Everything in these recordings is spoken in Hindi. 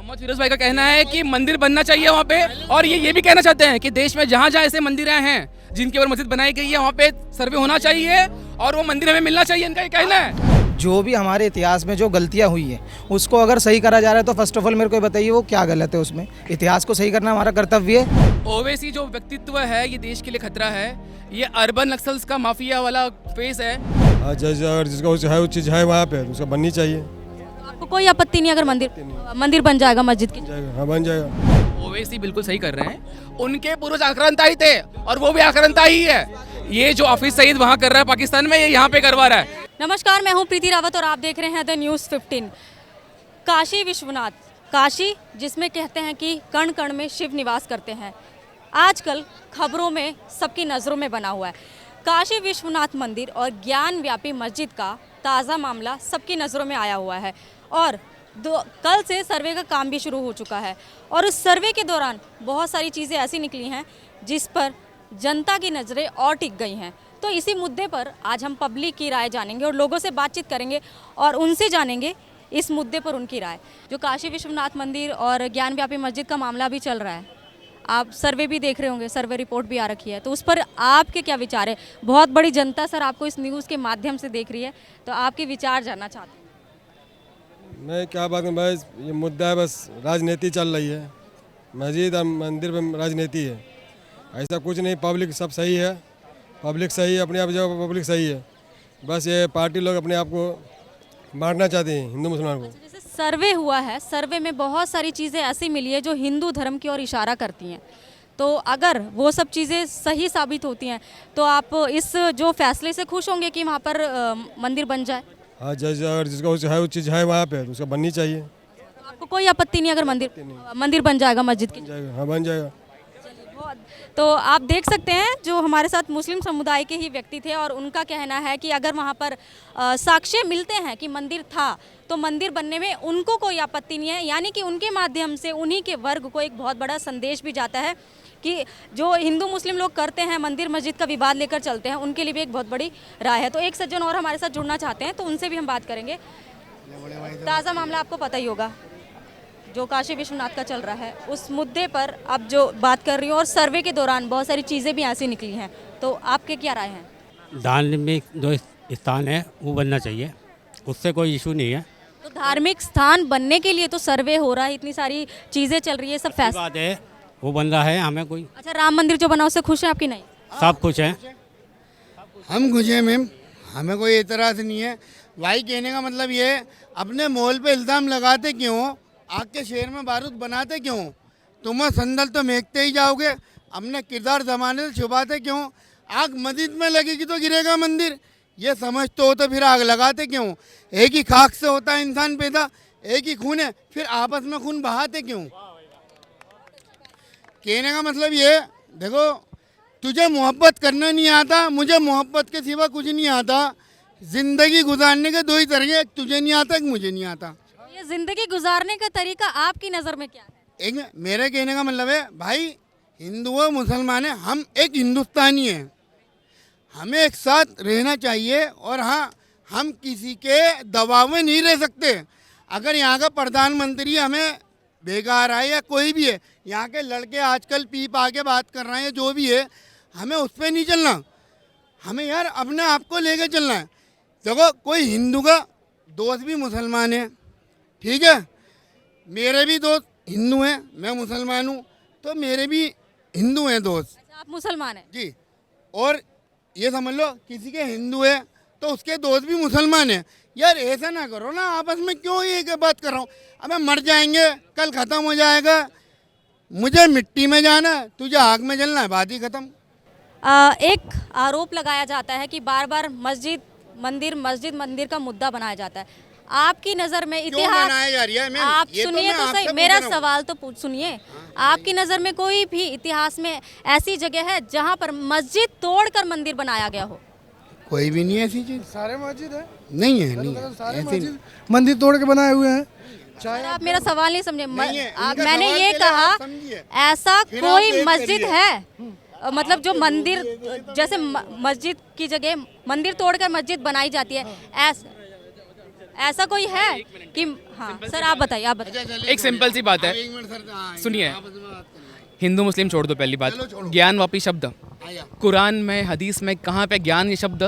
मोहम्मद फिरोज भाई का कहना है कि मंदिर बनना चाहिए वहाँ पे, और ये भी कहना चाहते हैं कि देश में जहाँ जहाँ ऐसे मंदिर हैं जिनके ऊपर मस्जिद बनाई गई है वहाँ पे सर्वे होना चाहिए और वो मंदिर हमें मिलना चाहिए, इनका ये कहना है। जो भी हमारे इतिहास में जो गलतियाँ हुई हैं उसको अगर सही करा जा रहा है तो फर्स्ट ऑफ ऑल मेरे को बताइए वो क्या गलत है उसमें। इतिहास को सही करना हमारा कर्तव्य है। ओवैसी जो व्यक्तित्व है ये देश के लिए खतरा है, ये अर्बन नक्सल्स का माफिया वाला फेस है। अगर जिसका है वो चीज़ है वहाँ पे उसका बननी चाहिए। आपको कोई आपत्ति नहीं अगर मंदिर बन जाएगा मस्जिद की? हाँ बन जाएगा। ओवैसी बिल्कुल सही कर रहे हैं, उनके पूर्वज आक्रांताई थे और वो भी आक्रांताई है। ये जो हाफिज सईद वहाँ कर रहा है पाकिस्तान में, ये यहाँ पे करवा रहा है। नमस्कार, मैं हूं प्रीति रावत और आप देख रहे हैं द न्यूज़ 15। काशी विश्वनाथ, काशी जिसमें कहते हैं कि कण कण में शिव निवास करते हैं, आजकल खबरों में सबकी नज़रों में बना हुआ है। काशी विश्वनाथ मंदिर और ज्ञान व्यापी मस्जिद का ताज़ा मामला सबकी नज़रों में आया हुआ है और कल से सर्वे का काम भी शुरू हो चुका है और उस सर्वे के दौरान बहुत सारी चीज़ें ऐसी निकली हैं जिस पर जनता की नज़रें और टिक गई हैं। तो इसी मुद्दे पर आज हम पब्लिक की राय जानेंगे और लोगों से बातचीत करेंगे और उनसे जानेंगे इस मुद्दे पर उनकी राय। जो काशी विश्वनाथ मंदिर और ज्ञान व्यापी मस्जिद का मामला भी चल रहा है, आप सर्वे भी देख रहे होंगे, सर्वे रिपोर्ट भी आ रखी है, तो उस पर आपके क्या विचार है? बहुत बड़ी जनता सर आपको इस न्यूज़ के माध्यम से देख रही है, तो आपके विचार जानना चाहते हैं। मैं क्या बात है भाई, ये मुद्दा है बस राजनीति चल रही है। मस्जिद और मंदिर में राजनीति है, ऐसा कुछ नहीं। पब्लिक सब सही है, पब्लिक सही है, अपने आप जगह पब्लिक सही है। बस ये पार्टी लोग अपने आप को बांटना चाहते हैं हिंदू मुसलमान को। जैसे सर्वे हुआ है, सर्वे में बहुत सारी चीज़ें ऐसी मिली है जो हिंदू धर्म की ओर इशारा करती हैं, तो अगर वो सब चीज़ें सही साबित होती हैं तो आप इस जो फैसले से खुश होंगे कि वहाँ पर मंदिर बन जाए? हाँ, अगर जिसका है वो चीज़ है वहाँ पे उसका बननी चाहिए। आपको कोई आपत्ति नहीं अगर मंदिर बन जाएगा मस्जिद की? हाँ बन जाएगा। तो आप देख सकते हैं जो हमारे साथ मुस्लिम समुदाय के ही व्यक्ति थे और उनका कहना है कि अगर वहाँ पर साक्ष्य मिलते हैं कि मंदिर था तो मंदिर बनने में उनको कोई आपत्ति नहीं है। यानी कि उनके माध्यम से उन्हीं के वर्ग को एक बहुत बड़ा संदेश भी जाता है कि जो हिंदू मुस्लिम लोग करते हैं, मंदिर मस्जिद का विवाद लेकर चलते हैं, उनके लिए भी एक बहुत बड़ी राय है। तो एक सज्जन और हमारे साथ जुड़ना चाहते हैं, तो उनसे भी हम बात करेंगे। ताज़ा मामला आपको पता ही होगा जो काशी विश्वनाथ का चल रहा है, उस मुद्दे पर अब जो बात कर रही हूँ और सर्वे के दौरान बहुत सारी चीज़ें भी ऐसी निकली हैं, तो आपके क्या राय हैं? धार्मिक जो स्थान है वो बनना चाहिए, उससे कोई इशू नहीं है। तो धार्मिक स्थान बनने के लिए तो सर्वे हो रहा है, इतनी सारी चीज़ें चल रही है, सब फैसला बात है वो बन रहा है, हमें कोई। अच्छा, राम मंदिर जो बना उससे खुश है आपकी? नहीं, सब कुछ है। हम खुश हैं मैम, हमें कोई एतराज़ नहीं है। भाई कहने का मतलब ये है, अपने मोल पे इल्ज़ाम लगाते क्यों, आग के शहर में बारूद बनाते क्यों? तुम संदल तो महकते ही जाओगे, अपने किरदार ज़माने से छुपाते क्यों? आग मस्जिद में लगेगी तो गिरेगा मंदिर, ये समझते हो तो फिर आग लगाते क्यों? एक ही खाक से होता है इंसान पैदा, एक ही खून है, फिर आपस में खून बहाते क्यों? कहने का मतलब ये, देखो तुझे मोहब्बत करना नहीं आता, मुझे मोहब्बत के सिवा कुछ नहीं आता। ज़िंदगी गुजारने के दो ही तरीके, एक तुझे नहीं आता, एक मुझे नहीं आता। ये जिंदगी गुजारने का तरीका आपकी नज़र में क्या है? एक मेरे कहने का मतलब है भाई, हिंदू और मुसलमान है, हम एक हिंदुस्तानी हैं, हमें एक साथ रहना चाहिए। और हाँ, हम किसी के दबाव में नहीं रह सकते। अगर यहाँ का प्रधानमंत्री हमें बेकार है या कोई भी है, यहाँ के लड़के आजकल पीप आके बात कर रहे हैं, जो भी है, हमें उस पर नहीं चलना, हमें यार अपने आप को लेके चलना है। देखो कोई हिंदू का दोस्त भी मुसलमान है, ठीक है, मेरे भी दोस्त हिंदू हैं, मैं मुसलमान हूँ, तो मेरे भी हिंदू हैं दोस्त। अच्छा, आप मुसलमान हैं जी, और ये समझ लो किसी के हिंदू है तो उसके दोस्त भी मुसलमान हैं। यार ऐसा ना करो ना, आपस में क्यों ये बात कर रहा हूँ? अबे मर जाएंगे, कल ख़त्म हो जाएगा, मुझे मिट्टी में जाना है, तुझे आग में जलना है, बात ही ख़त्म। एक आरोप लगाया जाता है कि बार बार मस्जिद मंदिर का मुद्दा बनाया जाता है। आपकी नज़र में इतिहास बनाया जा रहा है मैम? आप ये सुनिए मैं तो आपसे सही, पूछ मेरा रहा हूँ। सवाल तो सुनिए। आपकी नज़र में कोई भी इतिहास में ऐसी जगह है जहाँ पर मस्जिद तोड़कर मंदिर बनाया गया हो? कोई भी नहीं ऐसी चीज़, सारे मस्जिद है, नहीं है, नहीं सारे ऐसी मस्जिद मंदिर तोड़ के बनाए हुए हैं। सर, आप मेरा सवाल नहीं समझे। नहीं है, इनका मैंने सवाल ये पहले कहा, आप समझिए। ऐसा फिर आप कोई देख मस्जिद करिए। है, मतलब जो मंदिर, जैसे मस्जिद की जगह मंदिर तोड़कर मस्जिद बनाई जाती है, ऐसा कोई है कि हाँ सर आप बताइए एक सिंपल सी बात है, एक मिनट सर, हाँ, सुनिए। आपस में बात करना है। हिंदू मुस्लिम छोड़ दो, पहली बात ज्ञान-वापी शब्द कुरान में, हदीस में कहाँ पे ज्ञान ये शब्द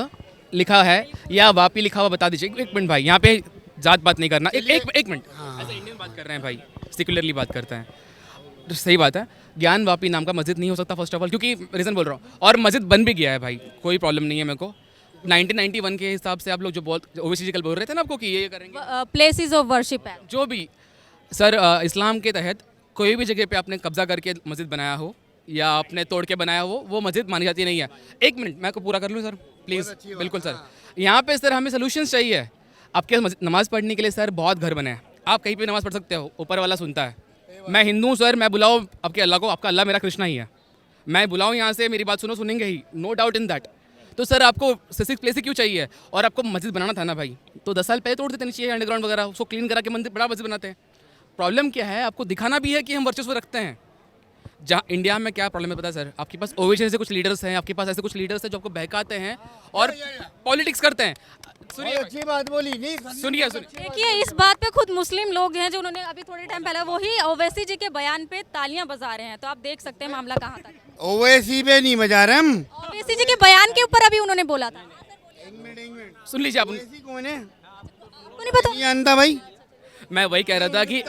लिखा है या वापी लिखा हुआ बता दीजिए। एक मिनट भाई, यहाँ पे जात बात नहीं करना। एक मिनट, ऐसा इंडियन बात कर रहे हैं भाई, सेक्युलरली बात करते हैं तो सही बात है। ज्ञान वापी नाम का मस्जिद नहीं हो सकता फर्स्ट ऑफ ऑल, क्योंकि रीज़न बोल रहा हूँ, और मस्जिद बन भी गया है भाई, कोई प्रॉब्लम नहीं है मेरे को। 1991 के हिसाब से आप लोग जो ओवैसी जी कल बोल रहे थे ना आपको कि ये करेंगे, प्लेसेस ऑफ वर्शिप है जो भी सर इस्लाम के तहत कोई भी जगह पे आपने कब्जा करके मस्जिद बनाया हो या आपने तोड़ के बनाया हो, वो मस्जिद मानी जाती नहीं है। एक मिनट मैं को पूरा कर लूँ सर प्लीज़। बिल्कुल सर, यहाँ पे सर हमें सोल्यूशंस चाहिए। आपके नमाज़ पढ़ने के लिए सर बहुत घर बने हैं, आप कहीं पे नमाज़ पढ़ सकते हो, ऊपर वाला सुनता है। मैं हिंदू हूँ सर, मैं बुलाऊँ आपके अल्लाह को, आपका अल्लाह मेरा कृष्णा ही है, मैं बुलाऊँ यहाँ से, मेरी बात सुनो, सुनेंगे ही, नो डाउट इन दैट। तो सर आपको स्पेसिफिक प्लेस ही क्यों चाहिए? और आपको मस्जिद बनाना था ना भाई, तो 10 साल पहले तोड़ देते नहीं चाहिए अंडरग्राउंड वगैरह, उसको क्लीन करा के मंदिर बड़ा मस्जिद बनाते हैं। प्रॉब्लम क्या है, आपको दिखाना भी है कि हम वर्चस्व रखते हैं। जहाँ इंडिया में क्या प्रॉब्लम है पता है सर, आपके पास ओवैसी से कुछ लीडर्स हैं, आपके पास ऐसे कुछ लीडर्स हैं जो आपको बहकाते हैं और पॉलिटिक्स करते हैं। सुनिए अच्छी बात बोली, नहीं सुनिए देखिए इस बात पे खुद मुस्लिम लोग हैं जो उन्होंने अभी थोड़े टाइम पहले वही ओवैसी जी के बयान पे तालियां बजा रहे हैं, तो आप देख सकते हैं मामला कहाँ तक है। ओवैसी पे नहीं बजा रहे हम। ओवैसी जी के बयान के ऊपर अभी उन्होंने बोला था। एक मिनट, सुन लीजिए आप। ओवैसी कौन है? आपको नहीं पता? नहीं जानता भाई, मैं वही कह रहा था कि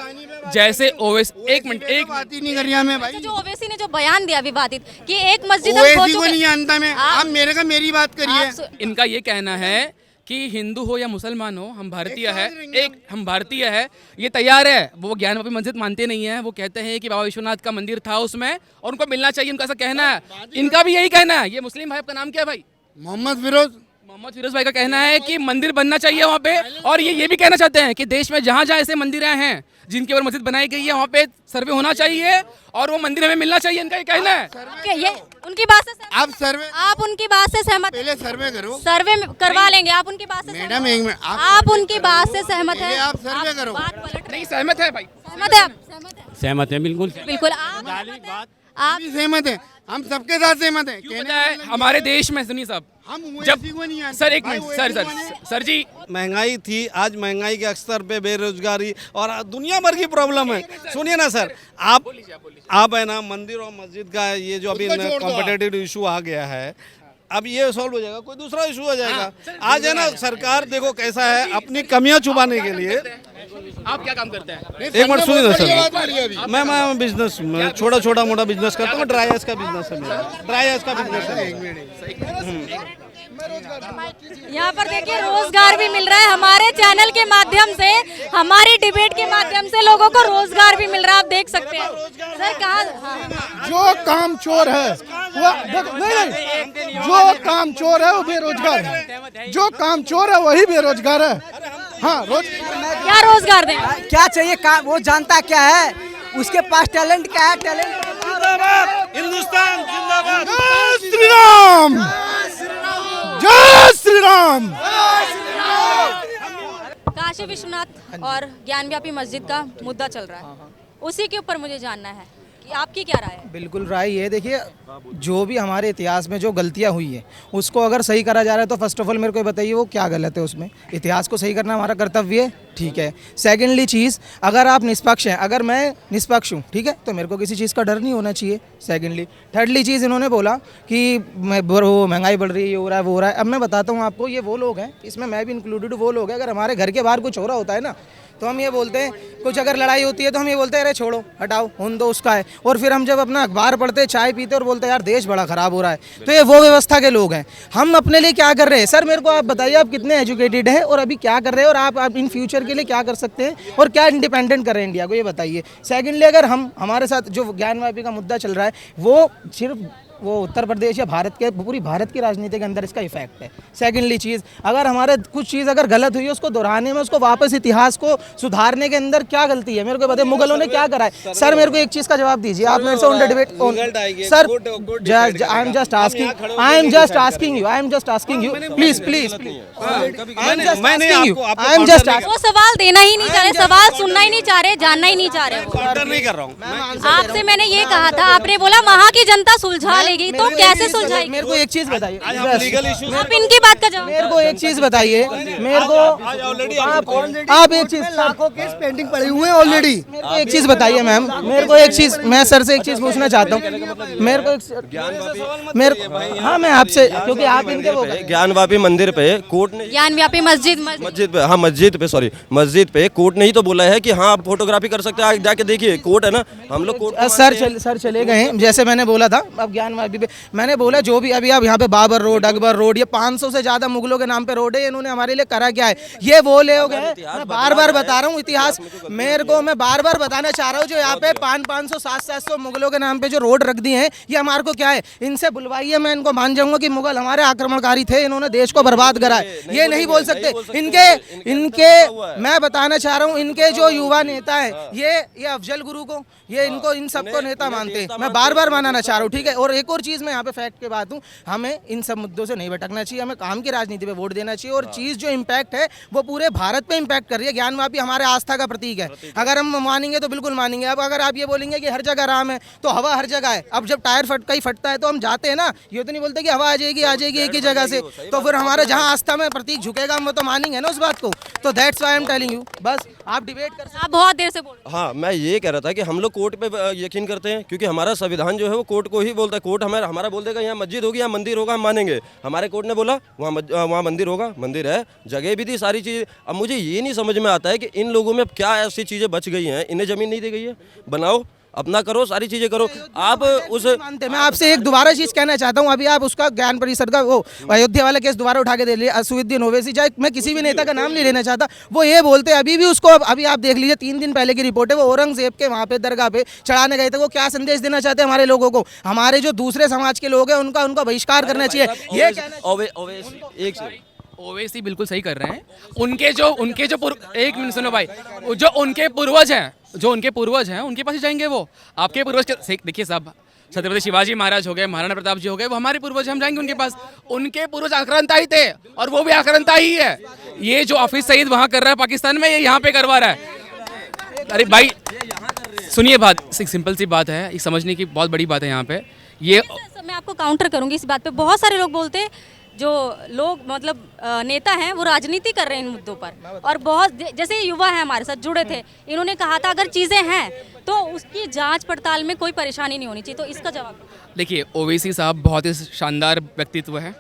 जैसे ओवैसी, एक मिनट, एक बात ही नहीं कर रहा मैं भाई। जो ओवैसी ने जो बयान दिया विवादित कि एक मस्जिद हम खो ओवैसी को चुके नहीं जानता मैं, आप मेरे का मेरी बात करिए। आप सु- इनका ये कहना है कि हिंदू हो या मुसलमान हो, हम भारतीय है, हम भारतीय है, ये तैयार है। वो ज्ञानवापी मस्जिद मानते नहीं है, वो कहते हैं कि बाबा विश्वनाथ का मंदिर था उसमें और उनको मिलना चाहिए, उनका ऐसा कहना है। इनका भी यही कहना है। ये मुस्लिम भाई, आपका नाम क्या है भाई? मोहम्मद फिरोज। मोहम्मद फिरोज भाई का कहना है कि मंदिर बनना चाहिए वहाँ पे, और ये भी कहना चाहते हैं कि देश में जहाँ जहाँ ऐसे मंदिर हैं जिनके ऊपर मस्जिद बनाई गई है, वहाँ पे सर्वे होना चाहिए और वो मंदिर हमें मिलना चाहिए, इनका ये कहना है। ओके, ये उनकी बात से सहमत- आप सर्वे, आप उनकी बात से सहमत? पहले सर्वे करो सर्वे करवा लेंगे, आप उनकी बात से मैडम। सहमत? एक मिनट, आप उनकी बात से सहमत पहले हैं? आप सर्वे करो। बात पलट रहे नहीं हैं। सहमत है भाई, सहमत है आप? सहमत है बिल्कुल। बिल्कुल आप सहमत हैं? आप भी सहमत है, हम सबके साथ सहमत है। क्यों पता है हमारे देश में, सुनिए साहब, हम जब ओवैसी को नहीं जानते। सर एक भाई, मिनट, ओवैसी सर कौन है? सर जी, महंगाई थी, आज महंगाई के स्तर पे बेरोजगारी और दुनिया भर की प्रॉब्लम है। सुनिए ना सर, आप है ना, मंदिर और मस्जिद का ये जो अभी कॉम्पिटेटिव इशू आ गया है, अब ये सॉल्व हो जाएगा, कोई दूसरा इशू हो जाएगा। आज है ना, सरकार देखो कैसा है, अपनी कमियां छुपाने के लिए। आप क्या काम करते हैं? एक मिनट सुनिए ना सर, मैं बिजनेस में छोटा मोटा बिजनेस करता हूँ, ड्राई आइस का बिजनेस है मेरा, ड्राई आइस का बिजनेस है। यहाँ पर देखिए रोजगार भी मिल रहा है हमारे चैनल के माध्यम से, हमारी डिबेट के माध्यम से लोगों को रोजगार भी मिल रहा है, आप देख सकते हैं। सर कहाँ जो काम चोर है वो देखो, नहीं, जो काम चोर है वो बेरोजगार है, जो काम चोर है वही बेरोजगार है। हाँ, क्या रोजगार दें? क्या चाहिए काम, वो जानता क्या है, उसके पास टैलेंट क्या है, टैलेंट। हिंदुस्तान जिंदाबाद। जय श्री राम, जय श्री राम। काशी विश्वनाथ और ज्ञानव्यापी मस्जिद का मुद्दा चल रहा है, उसी के ऊपर मुझे जानना है कि आपकी क्या राय है? बिल्कुल राय ये देखिए, जो भी हमारे इतिहास में जो गलतियां हुई है उसको अगर सही करा जा रहा है तो फर्स्ट ऑफ ऑल मेरे को ये बताइए वो क्या गलत है उसमें। इतिहास को सही करना हमारा कर्तव्य है, ठीक है। सेकेंडली चीज़, अगर आप निष्पक्ष हैं, अगर मैं निष्पक्ष हूँ, ठीक है, तो मेरे को किसी चीज़ का डर नहीं होना चाहिए। सेकेंडली, थर्डली चीज़, इन्होंने बोला कि वो महंगाई बढ़ रही है, ये हो रहा है, वो हो रहा है। अब मैं बताता हूँ आपको, ये वो लोग हैं, इसमें मैं भी इंक्लूडेड, वो लोग हैं, अगर हमारे घर के बाहर कुछ हो रहा होता है ना, तो हम ये बोलते हैं, कुछ अगर लड़ाई होती है तो हम ये बोलते हैं अरे छोड़ो, हटाओ, होने दो, उसका है। और फिर हम जब अपना अखबार पढ़ते, चाय पीते और बोलते हैं यार देश बड़ा ख़राब हो रहा है, तो ये वो व्यवस्था के लोग हैं। हम अपने लिए क्या कर रहे हैं? सर मेरे को आप बताइए, आप कितने एजुकेटेड हैं और अभी क्या कर रहे हैं, और आप इन फ्यूचर के लिए क्या कर सकते हैं और क्या इंडिपेंडेंट कर रहे हैं इंडिया को, ये बताइए। सेकेंडली, अगर हम हमारे साथ जो ज्ञानवापी का मुद्दा चल रहा है, वो सिर्फ वो उत्तर प्रदेश या भारत के, पूरी भारत की राजनीति के अंदर इसका इफेक्ट है। सेकेंडली चीज़, अगर हमारे कुछ चीज़ अगर गलत हुई है उसको दोहराने में, उसको वापस इतिहास को सुधारने के अंदर क्या गलती है, मेरे को बताइए। मुगलों ने क्या करा है? सर मेरे को एक चीज़ का जवाब दीजिए, आप मेरे से on the debate. Sir I am just asking, I am just asking you, I am just asking you, please please please, I am just asking you, I am just वो सवाल देना ही नहीं चाह रहे, सवाल सुनना ही नहीं चाह रहे, जानना ही नहीं चाह रहे। नहीं कर रहा हूँ। आपसे मैंने ये कहा था, आपने बोला वहाँ की जनता सुलझा जाएगी तो कैसे सुलझाएगी? मेरे को एक चीज बताइए, आप इनकी बात का जवाब। मेरे को एक चीज बताइए, मेरे को आप एक चीज, लाखों केस पेंडिंग पड़े हुए हैं ऑलरेडी। मेरे को एक चीज बताइए मैम, मेरे को एक चीज, मैं सर से एक चीज पूछना चाहता हूँ। मेरे को हाँ, मैं आपसे, क्योंकि आप इनके वो ज्ञानवापी मंदिर पे कोर्ट ने, ज्ञानव्यापी मस्जिद मस्जिद पे, हाँ मस्जिद पे, सॉरी मस्जिद पे कोर्ट ने ही तो बोला है कि हाँ आप फोटोग्राफी कर सकते हैं, आगे जाके देखिए कोर्ट है ना, हम लोग कोर्ट सर चले गए हैं, जैसे मैंने बोला था। अब ज्ञानवापी पे मैंने बोला जो भी अभी आप यहाँ पे बाबर रोड, अकबर रोड, ये 500 से ज्यादा मुगलों के नाम पे रोड है, इन्होंने हमारे लिए करा क्या है? ये वो लोग हैं, मैं बार बार बता रहा हूँ इतिहास, मैं बार बार बताना चाह रहा हूँ, जो यहाँ पे 500 700 मुगलों के नाम पे जो रोड रख दिए हैं, ये हमारे को क्या है? इनसे बुलवाइए, मैं इनको मान जाऊंगा कि मुगल हमारे आक्रमणकारी थे, इन्होंने देश को बर्बाद करा है। ये नहीं बोल सकते इनके मैं बताना चाह रहा हूँ, इनके जो युवा नेता है, ये अफजल गुरु को, ये इनको इन सबको नेता मानते हैं। मैं बार बार मानना चाह रहा हूँ, ठीक है। और एक और चीज़ मैं यहाँ पे फैक्ट के बात हूँ, हमें इन सब मुद्दों से नहीं भटकना चाहिए, हमें काम की राजनीति पे वोट देना चाहिए। और चीज़ जो इम्पैक्ट है वो पूरे भारत पे इम्पैक्ट कर रही है। ज्ञानवापी हमारे आस्था का प्रतीक है, अगर हम मानेंगे तो बिल्कुल मानेंगे। अब अगर आप ये बोलेंगे कि हर जगह राम है, तो हवा हर जगह है। अब जब टायर फटता है तो हम जाते हैं ना, ये तो नहीं बोलते कि हवा आ जाएगी एक ही जगह से, तो फिर हमारा जहाँ आस्था में प्रतीक झुकेगा हम तो मानेंगे ना उस बात को। तो that's why I am telling you. बस आप डिबेट कर, आप बहुत देर से बोल रहे हाँ, मैं ये कह रहा था कि हम लोग कोर्ट पे यकीन करते हैं, क्योंकि हमारा संविधान जो है वो कोर्ट को ही बोलता है। कोर्ट हमारा बोल देगा यहाँ मस्जिद होगी, यहाँ मंदिर होगा, हम मानेंगे। हमारे कोर्ट ने बोला वहाँ मंदिर होगा, मंदिर है, जगह भी दी, सारी चीज़। अब मुझे ये नहीं समझ में आता है कि इन लोगों में अब क्या ऐसी चीज़ें बच गई हैं, इन्हें ज़मीन नहीं दी गई है, बनाओ अपना करो, सारी चीजें करो। आप उस मानते, मैं आपसे एक दोबारा चीज कहना चाहता हूँ, अभी आप उसका ज्ञान परिषद का वो अयोध्या वाला केस दोबारा उठा के दे लिया, असुद्दीन ओवैसी, चाहे मैं किसी भी नेता का नाम नहीं लेना चाहता, वो ये बोलते अभी भी उसको, अभी आप देख लीजिए 3 दिन पहले की रिपोर्ट है, वो औरंगजेब के वहाँ पे दरगाह पे चढ़ाने गए थे। वो क्या संदेश देना चाहते हैं हमारे लोगों को? हमारे जो दूसरे समाज के लोग हैं उनका बहिष्कार करना चाहिए। ये ओवैसी बिल्कुल सही कर रहे हैं। उनके जो एक मिनट सुनो भाई, जो उनके पूर्वज हैं उनके पास ही जाएंगे। वो आपके पूर्वज देखिए साहब, छत्रपति शिवाजी महाराज हो गए, महाराणा प्रताप जी हो गए, वो हमारे पूर्वज, हम जाएंगे उनके पास। उनके पूर्वज आक्रांताई थे और वो भी आक्रांताई है। ये जो हाफिज सईद वहाँ कर रहा है पाकिस्तान में, ये यहाँ पे करवा रहा है। अरे भाई सुनिए बात, सिंपल सी बात है, समझने की बहुत बड़ी बात है यहाँ पे। ये मैं आपको काउंटर करूंगी इस बात पे। बहुत सारे लोग बोलते हैं जो लोग मतलब नेता हैं वो राजनीति कर रहे हैं इन मुद्दों पर, और बहुत जैसे युवा है हमारे साथ जुड़े थे, इन्होंने कहा था अगर चीज़ें हैं तो उसकी जांच पड़ताल में कोई परेशानी नहीं होनी चाहिए। तो इसका जवाब देखिए, ओवैसी साहब बहुत ही शानदार व्यक्तित्व है।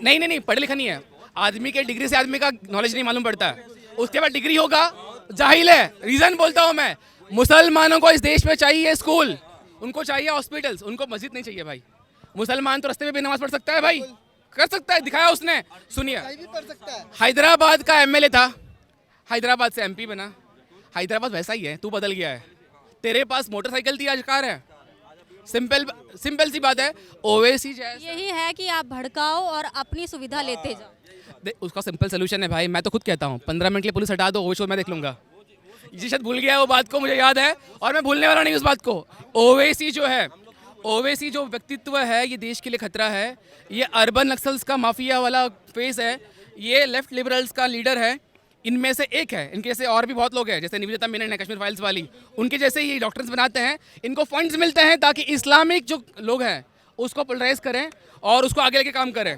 नहीं पढ़े लिखा नहीं है। आदमी के डिग्री से आदमी का नॉलेज नहीं मालूम पड़ता है। उसके बाद डिग्री होगा, जाहिल है। रीज़न बोलता हूँ मैं, मुसलमानों को इस देश में चाहिए स्कूल, उनको चाहिए हॉस्पिटल्स, उनको मस्जिद नहीं चाहिए भाई। मुसलमान तो रास्ते में भी नमाज पढ़ सकता है भाई, कर सकता है, दिखाया उसने। सुनिए, हैदराबाद का एमएलए था, हैदराबाद से एमपी बना। हैदराबाद वैसा ही है, तू बदल गया है। तेरे पास मोटरसाइकिल थी, आज कार है। सिंपल सी बात है। ओवैसी जैसे यही है कि आप भड़काओ और अपनी सुविधा लेते जाओ। उसका सिंपल सोल्यूशन है भाई, मैं तो खुद कहता हूँ 15 मिनट के लिए पुलिस हटा दो, ओवैसी मैं देख लूंगा। ये शायद भूल गया वो बात को, मुझे याद है, और मैं भूलने वाला नहीं उस बात को। ओवैसी जो व्यक्तित्व है, ये देश के लिए खतरा है। ये अर्बन नक्सल्स का माफिया वाला फेस है, ये लेफ्ट लिबरल्स का लीडर है। इनमें से एक है, इनके जैसे और भी बहुत लोग हैं, जैसे निवेदिता मेनन है कश्मीर फाइल्स वाली, उनके जैसे ही डॉक्टर्स बनाते हैं। इनको फंड्स मिलते हैं ताकि इस्लामिक जो लोग हैं उसको पोलराइज करें और उसको आगे लेके काम करें।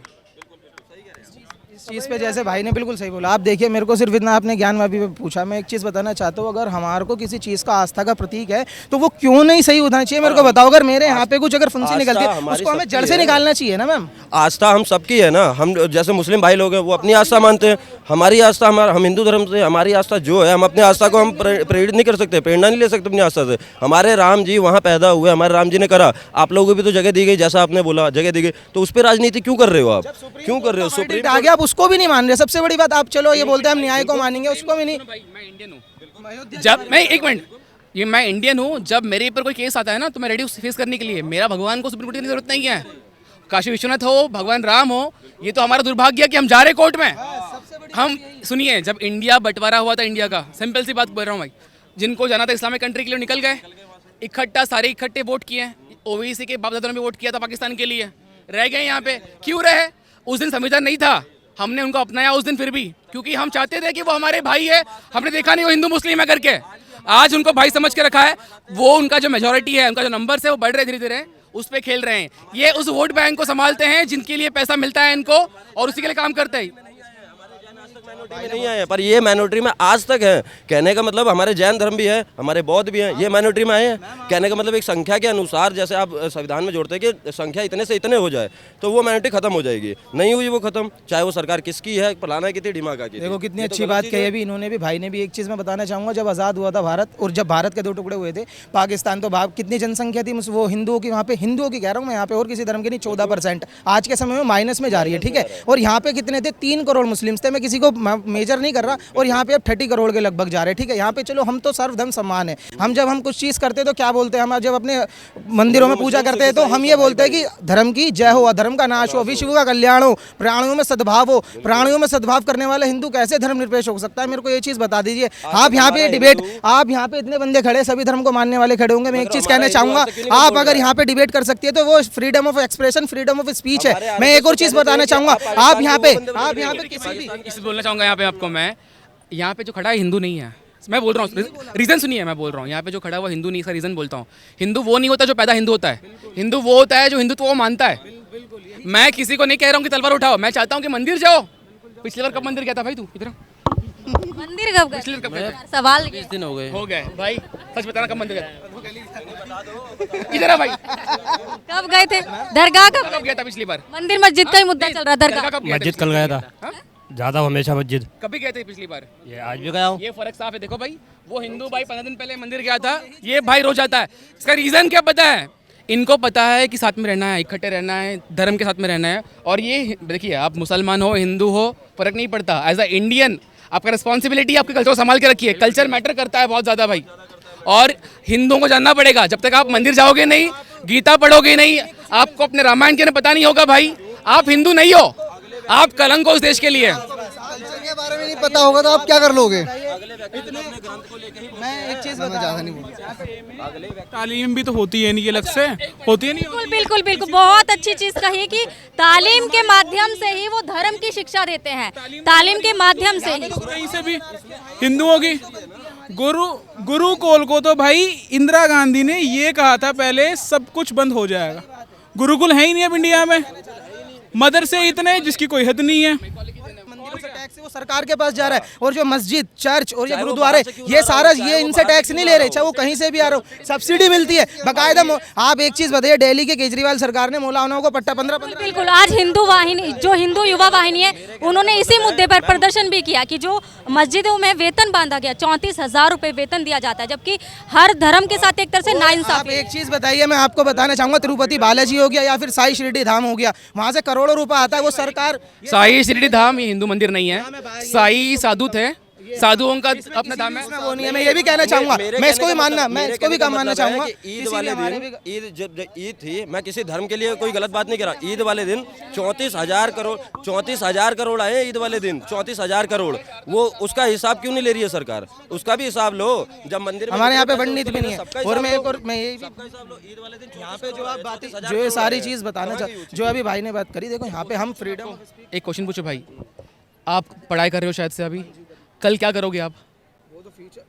इस चीज़ पे जैसे भाई ने बिल्कुल सही बोला। आप देखिए, मेरे को सिर्फ इतना आपने ज्ञानवापी पे पूछा, मैं एक चीज़ बताना चाहता हूँ, अगर हमारे को किसी चीज़ का आस्था का प्रतीक है तो वो क्यों नहीं सही होना चाहिए? मेरे को बताओ, अगर मेरे यहाँ पे कुछ अगर फंसी निकलती है उसको हमें जड़ से निकालना चाहिए ना मैम। आस्था हम सबकी है ना। हम जैसे मुस्लिम भाई लोग हैं वो अपनी आस्था मानते हैं, हमारी आस्था हम हिंदू धर्म से, हमारी आस्था जो है, हम अपनी आस्था को हम प्रेरित नहीं कर सकते, प्रेरणा नहीं ले सकते अपनी आस्था से। हमारे राम जी वहाँ पैदा हुए, हमारे राम जी ने करा, आप लोगों को भी तो जगह दी गई, जैसा आपने बोला जगह दी गई, तो उस पर राजनीति क्यों कर रहे हो आप? क्यों कर रहे हो? सुप्रीम आगे आप उसको भी नहीं मान रहे। सबसे बड़ी बात, आप चलो ये बोलते हैं हम न्याय को मानेंगे, उसको भी नहीं। मैं इंडियन हूँ, जब मैं एक मिनट, ये मैं इंडियन हूँ, जब मेरे ऊपर कोई केस आता है ना तो मैं रेडी फेस करने के लिए। मेरा भगवान को सुप्रीम कोर्ट की जरूरत नहीं है। काशी विश्वनाथ हो, भगवान राम हो, ये तो हमारा दुर्भाग्य है कि हम जा रहे कोर्ट में। हम सुनिए, जब इंडिया बंटवारा हुआ था, इंडिया का, सिंपल सी बात बोल रहा हूँ भाई, जिनको जाना था इस्लामिक कंट्री के लिए निकल गए, सारे इकट्ठे वोट किए। ओवैसी के बाप दादा ने भी वोट किया था पाकिस्तान के लिए, रह गए यहाँ पे। क्यों रहे? उस दिन संविधान नहीं था, हमने उनको अपनाया उस दिन फिर भी, क्योंकि हम चाहते थे कि वो हमारे भाई है। हमने देखा नहीं वो हिंदू मुस्लिम है करके, आज उनको भाई समझ के रखा है। वो उनका जो मेजोरिटी है, उनका जो नंबर है वो बढ़ रहे धीरे धीरे, उस पे खेल रहे हैं। ये उस वोट बैंक को संभालते हैं जिनके लिए पैसा मिलता है इनको, और उसी के लिए काम करते हैं। नहीं आए, पर ये माइनॉरिटी में आज तक है। कहने का मतलब हमारे जैन धर्म भी है, हमारे बौद्ध भी हैं, ये माइनॉरिटी में आए हैं। कहने का मतलब एक संख्या के अनुसार, जैसे आप संविधान में जोड़ते हैं कि संख्या इतने से इतने हो जाए तो वो माइनॉरिटी खत्म हो जाएगी। नहीं हुई वो खत्म, चाहे वो सरकार किसकी है, फलाना की थी, ढिमाका की थी। देखो कितनी अच्छी बात कही अभी इन्होंने भी, भाई ने भी। एक चीज़ मैं बताना चाहूँगा, जब आज़ाद हुआ था भारत, और जब भारत के 2 टुकड़े हुए थे, पाकिस्तान, तो कितनी जनसंख्या थी वो हिंदुओं की, वहाँ पे हिंदुओं की कह रहा हूँ मैं, यहाँ पे और किसी धर्म की नहीं, 14%। आज के समय में माइनस में जा रही है, ठीक है। और यहाँ पे कितने थे, 3 करोड़ मुस्लिम्स थे। मैं किसी को मेजर नहीं कर रहा, और यहाँ पे अब 30 करोड़ के लगभग जा रहे हैं, ठीक है। यहाँ पे चलो हम तो सर्वधर्म सम्मान है। हम कुछ चीज़ करते हैं तो क्या बोलते हैं, हम जब अपने मंदिरों में पूजा करते हैं तो हम ये बोलते हैं कि धर्म की जय हो, अधर्म का नाश हो, विश्व का कल्याण हो, प्राणियों में सद्भाव हो। प्राणियों में सद्भाव करने वाला हिंदू कैसे धर्मनिरपेक्ष हो सकता है? मेरे को ये चीज़ बता दीजिए। आप यहाँ पे डिबेट, आप यहाँ पे इतने बंदे खड़े, सभी धर्म को मानने वाले खड़े होंगे। मैं एक चीज़ कहना चाहूँगा, आप अगर यहाँ पे डिबेट कर सकती है तो वो freedom of expression, freedom of speech है। मैं एक और चीज़ बताना चाहूँगा, आप यहाँ पे किसी भी बोलना चाहूँगा यहाँ पे आपको, मैं यहाँ पे जो खड़ा है हिंदू नहीं है। मैं बोल रहा हूँ, रीज़न सुनिए, मैं बोल रहा हूँ यहाँ पे जो खड़ा है वो हिंदू नहीं, इसका रीज़न बोलता हूँ। हिंदू वो नहीं होता जो पैदा हिंदू होता है, हिंदू वो होता है जो हिंदुत्व को मानता है। मैं किसी को नहीं कह रहा हूँ कि तलवार उठाओ, मैं चाहता हूँ कि मंदिर जाओ। पिछली बार कब मंदिर गया था भाई तू? इधर मंदिर कब गए? सवाल 20 दिन हो गए भाई, सच बताना कब मंदिर गया? इधर आ भाई, कब गए थे? दरगाह कब गया था पिछली बार? मंदिर मस्जिद का ही मुद्दा चल रहा है। दरगाह कब गया था? मस्जिद कल गया था, ज़्यादा हमेशा मस्जिद। कभी गए थे पिछली बार? ये आज भी गया हूँ। ये फर्क साफ है, देखो भाई, वो हिंदू भाई 15 दिन पहले मंदिर गया था, ये भाई रोज आता है। इसका रीज़न क्या पता है? इनको पता है कि साथ में रहना है, इकट्ठे रहना है, धर्म के साथ में रहना है। और ये देखिए, आप मुसलमान हो, हिंदू हो, फर्क नहीं पड़ता। एज अ इंडियन आपका रिस्पॉन्सिबिलिटी, आपके कल्चर को संभाल के रखिए। कल्चर मैटर करता है बहुत ज़्यादा भाई, और हिंदुओं को जानना पड़ेगा। जब तक आप मंदिर जाओगे नहीं, गीता पढ़ोगे नहीं, आपको अपने रामायण के पता नहीं होगा भाई, आप हिंदू नहीं हो, आप कलंक हो उस देश के लिए। कल्चर के बारे में नहीं पता होगा तो आप क्या कर लोगे? मैं एक चीज़ ज़्यादा नहीं बोलूँगा। तालीम भी तो होती है नहीं, अलग से होती है नहीं। बिल्कुल बिल्कुल बिल्कुल, बहुत अच्छी चीज कही कि तालीम के माध्यम से ही वो धर्म की शिक्षा देते हैं। तालीम के माध्यम से ही कहीं से भी हिंदुओं की गुरुकुल को तो भाई इंदिरा गांधी ने ये कहा था पहले, सब कुछ बंद हो जाएगा। गुरुकुल है ही नहीं अब इंडिया में, मदरसे इतने जिसकी कोई हद नहीं है। मंदिरों से टैक्स वो सरकार के पास जा रहा है, और जो मस्जिद, चर्च और ये गुरुद्वारे, ये सारा ये इनसे टैक्स नहीं ले रहे, चाहे वो कहीं से भी आ रहा हो, सब्सिडी मिलती है बाकायदा। आप एक चीज बताइए, दिल्ली के केजरीवाल सरकार ने मौलानाओं को पट्टा 15-15। बिल्कुल, आज हिंदू वाहिनी, जो हिंदू युवा वाहिनी है, उन्होंने इसी मुद्दे पर प्रदर्शन भी किया कि जो मस्जिदों में वेतन बांधा गया, 34,000 रुपए वेतन दिया जाता है, जबकि हर धर्म के साथ एक तरह से नाइंसाफी। एक चीज बताइए, मैं आपको बताना चाहूंगा, तिरुपति बालाजी हो गया या फिर साई शिरडी धाम हो गया, वहाँ से करोड़ों रुपए आता है, वो सरकार। साई शिरडी धाम ये हिंदू मंदिर नहीं है, साई साधु थे, साधुओं का अपना धाम है, वो नहीं है। मैं ये भी कहना चाहूंगा, मैं इसको भी मानना, मैं इसको भी कम मानना चाहूंगा। ईद वाले दिन, ईद जब ईद थी, मैं किसी धर्म के लिए कोई गलत बात नहीं कर रहा। ईद वाले दिन 34,000 करोड़ आए ईद वाले दिन, 34,000 करोड़। वो उसका हिसाब क्यों नहीं ले रही है सरकार? उसका भी हिसाब लो। जब मंदिर हमारे यहाँ पे पंडित भी नहीं है। और मैं ये ईद वाले दिन यहाँ पे जो आप बातें, जो ये सारी चीज बताना चाहता, जो अभी भाई ने बात करी, देखो यहाँ पे हम फ्रीडम। एक क्वेश्चन पूछो भाई, आप पढ़ाई कर रहे हो शायद से अभी, कल क्या करोगे आप? वो तो फ्यूचर,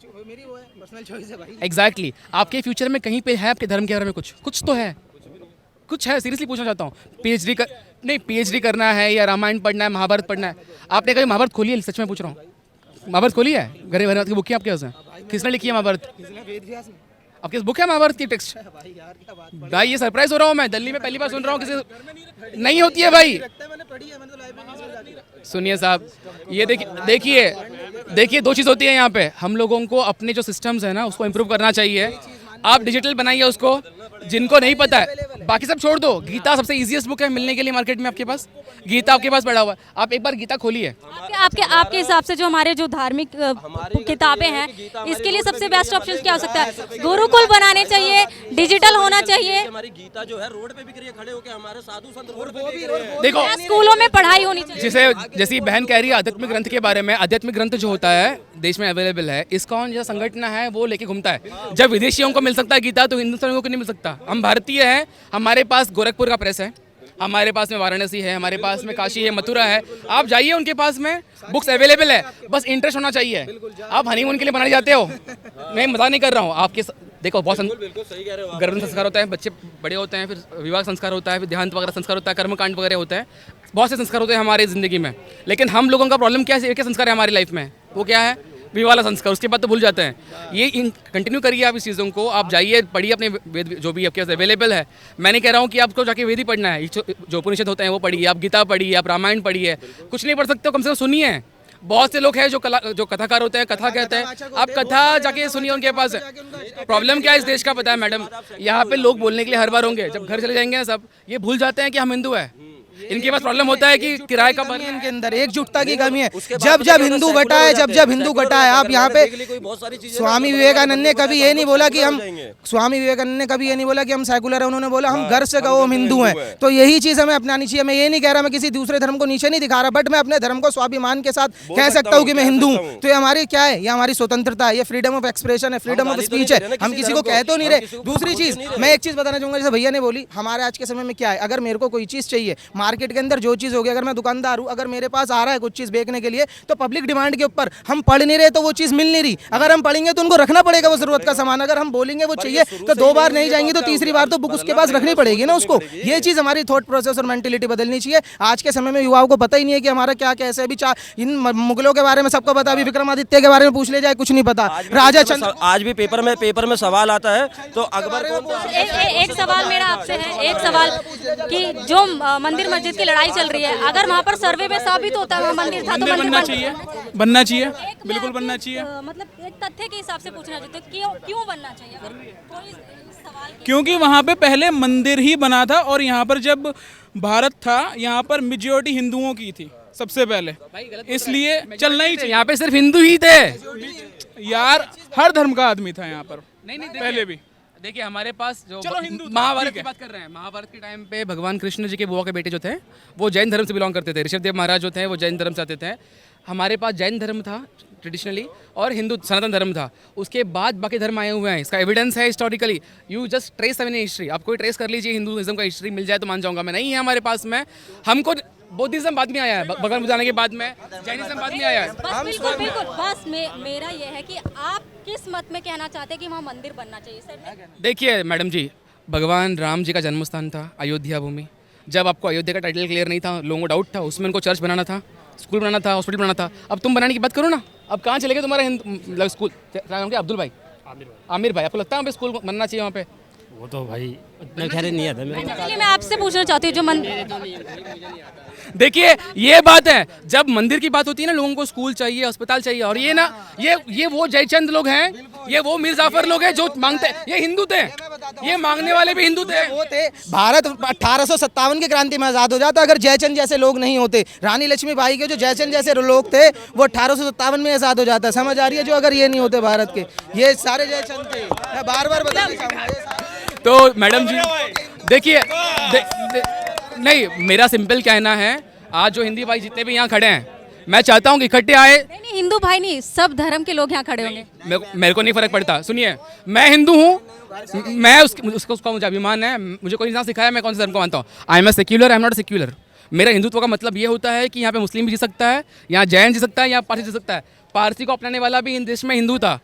वो मेरी वो है, पर्सनल चॉइस है भाई। एग्जैक्टली, आपके फ्यूचर में कहीं पे है आपके धर्म के बारे में कुछ तो है, कुछ है। सीरियसली पूछना चाहता हूँ, पीएचडी करना है या रामायण पढ़ना है, महाभारत पढ़ना है? आपने कभी महाभारत खोली है? सच में पूछ रहा हूँ, महाभारत खोली है? घरे भर की बुक है आपके पास? किसने लिखी है महाभारत? आपके बुक है महाभारत की टेक्स्ट? भाई ये सरप्राइज हो रहा हूँ मैं, दिल्ली में पहली बार सुन रहा हूँ, किसी नहीं होती है भाई। सुनिए साहब, ये देखिए 2 चीज़ होती है यहाँ पे। हम लोगों को अपने जो सिस्टम्स है ना, उसको इम्प्रूव करना चाहिए। आप डिजिटल बनाइए उसको, जिनको नहीं पता है बाकी सब छोड़ दो। गीता सबसे इजीएस्ट बुक है मिलने के लिए मार्केट में, आपके पास गीता आपके पास पड़ा हुआ है, आप एक बार गीता खोलिए। आपके हिसाब से जो हमारे जो धार्मिक किताबें हैं, इसके लिए सबसे बेस्ट ऑप्शन क्या हो सकता है? गुरुकुल बनाने चाहिए, डिजिटल होना चाहिए। हमारी गीता जो है रोड पे बिक रही है, खड़े होकर हमारे साधु संत रोड पे बिक रहे हैं। देखो, स्कूलों में पढ़ाई होनी चाहिए। जैसी बहन कह रही है आध्यात्मिक ग्रंथ के बारे में, आध्यात्मिक ग्रंथ जो होता है देश में अवेलेबल है, इस्कॉन जैसा संगठन है वो लेके घूमता है। जब विदेशियों को मिल सकता है गीता, तो हिंदुस्तानियों को नहीं मिल सकता। हम भारतीय हैं, हमारे पास गोरखपुर का प्रेस है, हमारे पास में वाराणसी है, हमारे पास में काशी है, मथुरा है। आप जाइए उनके पास में, बुक्स अवेलेबल है, बस इंटरेस्ट होना चाहिए। आप हनीमून के लिए बनाने जाते हो, मैं मजाक नहीं कर रहा हूँ। आपके देखो बहुत गर्भ संस्कार होता है, बच्चे बड़े होते हैं, फिर विवाह संस्कार होता है, फिर देहांत वगैरह संस्कार होता है, कर्मकांड वगैरह होता है, बहुत से संस्कार होते हैं हमारी ज़िंदगी में। लेकिन हम लोगों का प्रॉब्लम क्या है, क्या संस्कार है हमारी लाइफ में, वो क्या है, विवाह वाला संस्कार। उसके बाद तो भूल जाते हैं। ये कंटिन्यू करिए आप इस चीज़ों को, आप जाइए पढ़िए अपने वेद जो भी आपके पास अवेलेबल है। मैं नहीं कह रहा हूँ कि आपको जाके वेद ही पढ़ना है, जो उपनिषद होते हैं वो पढ़िए, आप गीता पढ़िए, आप रामायण पढ़िए, कुछ नहीं पढ़ सकते हो कम से कम सुनिए। बहुत से लोग हैं जो कथाकार होते हैं, कथा कहते हैं, आप कथा जाके सुनिए उनके पास। प्रॉब्लम क्या है इस देश का पता है मैडम, यहाँ पे लोग बोलने के लिए हर बार होंगे, जब घर चले जाएंगे ना सब ये भूल जाते हैं कि हम हिंदू है। इनके पास प्रॉब्लम होता है कि किराए का भरना, इनके अंदर एकजुटता की कमी है। जब हिंदू घटा है, जब हिंदू घटा है, आप यहाँ पे स्वामी विवेकानंद ने कभी ये नहीं बोला कि हम सेकुलर है, उन्होंने बोला हम घर से कहो हम हिंदू हैं। तो यही चीज़ हमें अपनानी चाहिए। मैं ये नहीं कह रहा, मैं किसी दूसरे धर्म को नीचे नहीं दिखा रहा, बट मैं अपने धर्म को स्वाभिमान के साथ कह सकता हूँ कि मैं हिंदू हूँ। तो ये हमारी क्या है, ये हमारी स्वतंत्रता है, ये फ्रीडम ऑफ एक्सप्रेशन है, फ्रीडम ऑफ स्पीच है, हम किसी को कह तो नहीं रहे। दूसरी चीज़ मैं एक चीज़ बताना चाहूँगा, जैसे भैया ने बोली, हमारे आज के समय में क्या है, अगर मेरे को कोई चीज़ चाहिए मार्केट के अंदर, जो चीज़ हो गया, अगर मैं दुकानदार हूँ, अगर मेरे पास आ रहा है कुछ चीज़ बेचने के लिए, तो पब्लिक डिमांड के ऊपर हम पढ़ नहीं रहे तो वो चीज़ मिल नहीं रही। अगर हम पढ़ेंगे तो उनको रखना पड़ेगा वो जरूरत का सामान। अगर हम बोलेंगे वो चाहिए तो 2 बार नहीं जाएंगी तो तीसरी बार तो बुक उसके पास रखनी पड़ेगी ना उसको। ये चीज़ हमारी थॉट प्रोसेस और मेंटेलिटी बदलनी चाहिए। आज के समय में युवाओं को पता ही नहीं है कि हमारा क्या कैसे। अभी इन मुगलों के बारे में सबको पता, अभी विक्रमादित्य के बारे में पूछ ले जाए कुछ नहीं पता। राजा चंद्र, आज भी पेपर में सवाल आता है तो अकबर एक सवाल मेरा आपसे है, एक सवाल कि जो मंदिर मस्जिद की लड़ाई चल रही है, अगर वहाँ पर सर्वे में साबित होता है वहाँ मंदिर था तो मंदिर बनना चाहिए, बिल्कुल बनना चाहिए। मतलब एक तथ्य के हिसाब से पूछना चाहते हैं क्यों बनना चाहिए, अगर कोई सवाल क्योंकि वहाँ पे पहले मंदिर ही बना था, और यहाँ पर जब भारत था यहाँ पर मेजॉरिटी हिंदुओं की थी सबसे पहले, इसलिए चलना ही चाहिए। यहाँ पे सिर्फ हिंदू ही थे यार, हर धर्म का आदमी था यहाँ पर पहले भी। देखिए हमारे पास जो महाभारत की बात कर रहे हैं, महाभारत के टाइम पे भगवान कृष्ण जी के बुआ के बेटे जो थे वो जैन धर्म से बिलोंग करते थे। ऋषभदेव महाराज जो थे वो जैन धर्म से आते थे। हमारे पास जैन धर्म था ट्रेडिशनली और हिंदू सनातन धर्म था, उसके बाद बाकी धर्म आए हुए हैं। इसका एविडेंस है historically, you just trace in history. आप कोई ट्रेस कर लीजिए, हिंदुइज्म का हिस्ट्री मिल जाए तो मान जाऊंगा मैं। नहीं है हमारे पास में, हमको बौद्धिज्म बाद में आया है, भगवान बुद्ध आने के बाद में जैनिज्म बाद में आया है। बस बिल्कुल बस मेरा ये है कि आप किस मत में कहना चाहते हैं कि वहाँ मंदिर बनना चाहिए सर? देखिए मैडम जी, भगवान राम जी का जन्म स्थान था अयोध्या भूमि। जब आपको अयोध्या का टाइटल क्लियर नहीं था, लोगों को डाउट था, उसमें उनको चर्च बनाना था, स्कूल बनाना था, हॉस्पिटल बनाना था। अब तुम बनाने की बात करो ना, अब कहाँ चले गए तुम्हारा स्कूल? क्या नाम क्या? अब्दुल भाई, आमिर भाई। आपको लगता है वहाँ पे स्कूल बनना चाहिए वहाँ पे? वो तो भाई इतना खैर नहीं आता मेरे। चलिए मैं आपसे पूछना चाहती हूँ जो देखिए ये बात है, जब मंदिर की बात होती है ना, लोगों को स्कूल चाहिए, अस्पताल चाहिए। और ये ना ये वो जयचंद लोग हैं, ये वो मीर जाफर लोग हैं जो मांगते हैं। ये हिंदू थे, ये मांगने वाले भी हिंदू थे। वो थे भारत 1857 की क्रांति में आजाद हो जाता अगर जयचंद जैसे लोग नहीं होते। रानी लक्ष्मीबाई के जो जयचंद जैसे लोग थे वो 1857 में आजाद हो जाता। समझ आ रही है? जो अगर ये नहीं होते भारत के, ये सारे जयचंद थे। मैं बार बार बताना चाहूँगा। तो मैडम जी देखिए नहीं, मेरा सिंपल कहना है, आज जो हिंदी भाई जितने भी यहाँ खड़े हैं, मैं चाहता हूँ कि इकट्ठे आए। नहीं, हिंदू भाई नहीं, सब धर्म के लोग यहाँ खड़े होंगे। मेरे को नहीं फर्क पड़ता। सुनिए, मैं हिंदू हूँ, मैं उसका मुझे अभिमान है। मुझे कोई इंसान सिखाया मैं कौन से धर्म को मानता हूँ। I am a secular, I am not secular. मेरा हिंदुत्व का मतलब ये होता है कि यहाँ पे मुस्लिम भी जी सकता है, यहाँ जैन जी सकता है, यहाँ पारसी जी सकता है। पारसी को अपनाने वाला भी इन देश में हिंदू था,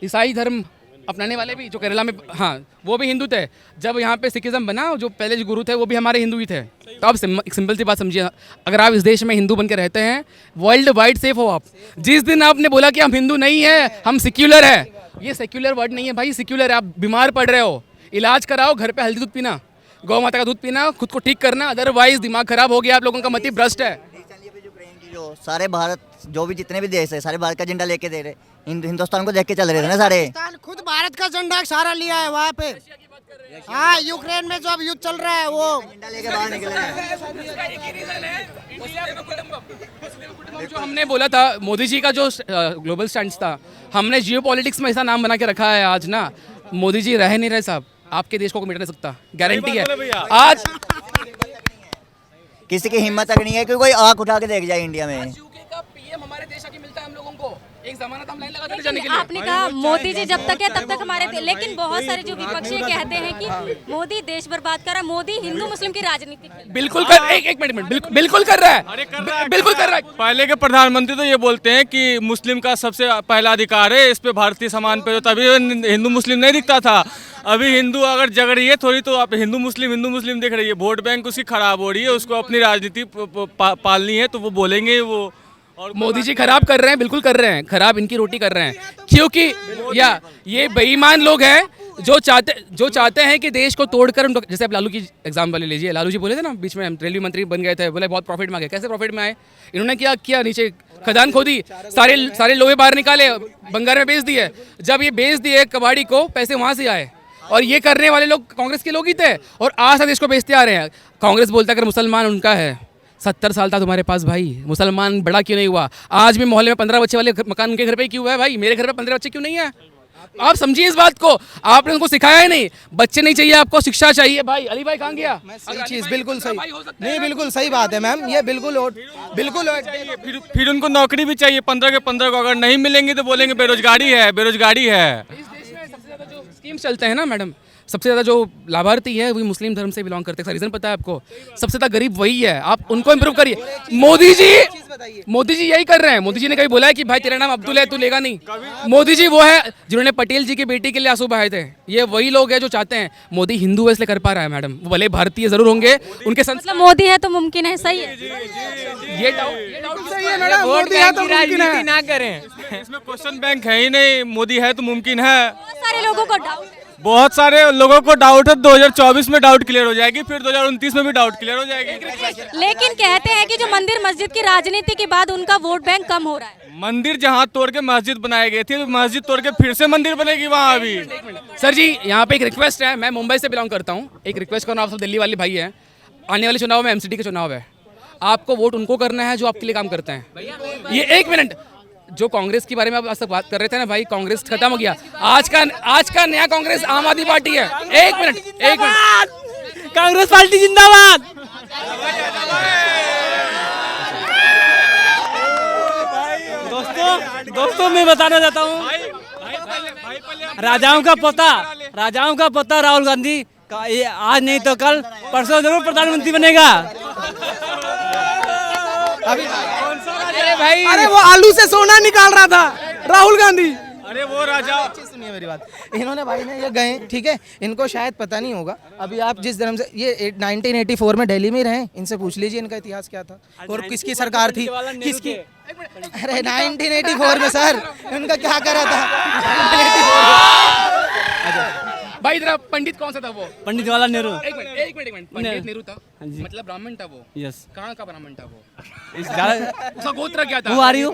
ईसाई धर्म अपनाने वाले भी जो केरला में, हाँ, वो भी हिंदू थे। जब यहाँ पे सिखिज्म बना, जो पहले जो गुरु थे वो भी हमारे हिंदू ही थे। तो अब एक सिंपल सी बात समझिए, अगर आप इस देश में हिंदू बन के रहते हैं, वर्ल्ड वाइड सेफ हो आप। जिस दिन आपने बोला कि हम हिंदू नहीं है, हम सेक्युलर है, ये सेक्युलर वर्ड नहीं है भाई, सेक्युलर है। आप बीमार पड़ रहे हो, इलाज कराओ, घर पे हल्दी दूध पीना, गौ माता का दूध पीना, खुद को ठीक करना, अदरवाइज दिमाग खराब हो गया। आप लोगों का मति भ्रष्ट है। जो सारे भारत, जो भी जितने भी देश है, सारे भारत का झंडा लेके दे रहे, हिंदुस्तान को देख के चल रहे थे ना सारे। खुद भारत का झंडा सारा लिया है वहाँ पे। हाँ, यूक्रेन में जो अब युद्ध चल रहा है वो झंडा लेके बाहर निकले हैं। जो हमने बोला था, मोदी जी का जो ग्लोबल स्टैंड था, हमने जियो पॉलिटिक्स में ऐसा नाम बना के रखा है आज ना, मोदी जी रह नहीं रहे साहब, आपके देश को मिटा नहीं सकता, गारंटी है। आज किसी की हिम्मत तक नहीं है कि कोई आंख उठा के देख जाए इंडिया में। पीएम हमारे देश आके मिलता है हम लोगों को। एक जमाना था हम लाइन लगाते थे जाने के लिए। आपने कहा मोदी जी जब तक है तब तक हमारे थे, लेकिन बहुत सारे जो विपक्षी कहते हैं कि मोदी देश बर्बाद कर रहा है, मोदी हिंदू मुस्लिम की राजनीति खेल रहा है। बिल्कुल कर एक मिनट बिल्कुल कर रहा है, बिल्कुल कर रहा है। पहले के प्रधानमंत्री तो ये बोलते हैं कि मुस्लिम का सबसे पहला अधिकार है, इस पे भारतीय सम्मान पे, तभी हिंदू मुस्लिम नहीं दिखता था। अभी हिंदू अगर जग रही है थोड़ी तो आप हिंदू मुस्लिम दिख रही है, वोट बैंक उसकी खराब हो रही है, उसको अपनी राजनीति पालनी है तो वो बोलेंगे वो। और मोदी जी खराब कर रहे हैं, बिल्कुल कर रहे हैं, खराब इनकी रोटी कर रहे हैं, क्योंकि या ये बेईमान लोग हैं जो चाहते हैं कि देश को तोड़कर उनको, जैसे आप लालू की एग्जाम्पल ले लीजिए, लालू जी बोले थे ना बीच में रेलवे मंत्री बन गए थे, बोले बहुत प्रॉफिट में आ गए। कैसे प्रॉफिट में आए? इन्होंने क्या किया, नीचे खदान खोदी, सारे लोहे बाहर निकाले, बंगार में बेच दिए। जब ये बेच दिए कबाड़ी को, पैसे वहाँ से आए, और ये करने वाले लोग कांग्रेस के लोग ही थे, और आज तक देश को बेचते आ रहे हैं। कांग्रेस बोलता है अगर मुसलमान उनका है, 70 साल था तुम्हारे पास भाई, मुसलमान बड़ा क्यों नहीं हुआ? आज भी मोहल्ले में 15 बच्चे वाले मकान उनके घर पे क्यों है भाई? मेरे घर पे 15 बच्चे क्यों नहीं है? आप समझिए इस बात को, आपने उनको सिखाया ही नहीं। बच्चे नहीं चाहिए आपको, शिक्षा चाहिए भाई। अली भाई कहाँ गया? सही चीज़, बिल्कुल सही, नहीं बिल्कुल सही बात है मैम, ये बिल्कुल फिर उनको नौकरी भी चाहिए 15 के 15 को, अगर नहीं मिलेंगी तो बोलेंगे बेरोजगारी है, बेरोजगारी है। इस देश में सबसे ज़्यादा जो स्कीम्स चलते हैं ना मैडम, सबसे ज़्यादा जो लाभार्थी है वही मुस्लिम धर्म से बिलोंग करते हैं। रीज़न पता है आपको? सबसे ज़्यादा गरीब वही है, आप उनको इम्प्रूव करिए। मोदी जी यही कर रहे हैं। मोदी जी ने कभी बोला है कि भाई तेरा नाम अब्दुल है तू लेगा नहीं? मोदी जी वो है जिन्होंने पटेल जी की बेटी के लिए आंसू बहाए थे। ये वही लोग हैं जो चाहते हैं, मोदी हिंदू है इसलिए कर पा रहा है मैडम, वो भले भारतीय जरूर होंगे, उनके मतलब मोदी है तो मुमकिन है, सही है। ये डाउट सही है मैडम, मोदी है तो मुमकिन है। ना करें, इसमें क्वेश्चन बैंक है ही नहीं, मोदी है तो मुमकिन है। बहुत सारे लोगों को डाउट है, बहुत सारे लोगों को डाउट है, 2024 में डाउट क्लियर हो जाएगी, फिर 2029 में भी डाउट क्लियर हो जाएगी। लेकिन कहते हैं कि जो मंदिर मस्जिद की राजनीति के बाद उनका वोट बैंक कम हो रहा है। मंदिर जहाँ तोड़ के मस्जिद बनाई गई थी, तो मस्जिद तोड़ के फिर से मंदिर बनेगी वहाँ अभी। सर जी यहाँ पे एक रिक्वेस्ट है, मैं मुंबई से बिलोंग करता हूँ, एक रिक्वेस्ट करूँ, आप सब दिल्ली वाले भाई हैं, आने वाले चुनाव में एमसीडी के चुनाव है, आपको वोट उनको करना है जो आपके लिए काम करते हैं। ये एक मिनट, जो कांग्रेस के बारे में आप आज तक बात कर रहे थे ना भाई, कांग्रेस खत्म हो गया। आज का नया कांग्रेस आम आदमी पार्टी है। एक मिनट, कांग्रेस पार्टी जिंदाबाद। दोस्तों मैं बताना चाहता हूँ, राजाओं का पोता राहुल गांधी का, ये आज नहीं तो कल परसों जरूर प्रधानमंत्री बनेगा। अरे वो आलू से सोना निकाल रहा था राहुल गांधी। अरे वो राजा, सुनिए मेरी बात, इन्होंने भाई ने ये गए, ठीक है, इनको शायद पता नहीं होगा। अभी आप जिस धर्म से ये 1984 में दिल्ली में ही रहे, इनसे पूछ लीजिए इनका इतिहास क्या था और किसकी सरकार थी, किसकी। अरे 1984 में सर इनका क्या करा था? भाई इधर पंडित कौन सा था वो? पंडित जवाहरलाल नेहरू। एक मिनट, पंडित नेहरू था, मतलब ब्राह्मण था वो? यस। कहाँ का ब्राह्मण था वो? उसका गोत्र क्या था? Who are you?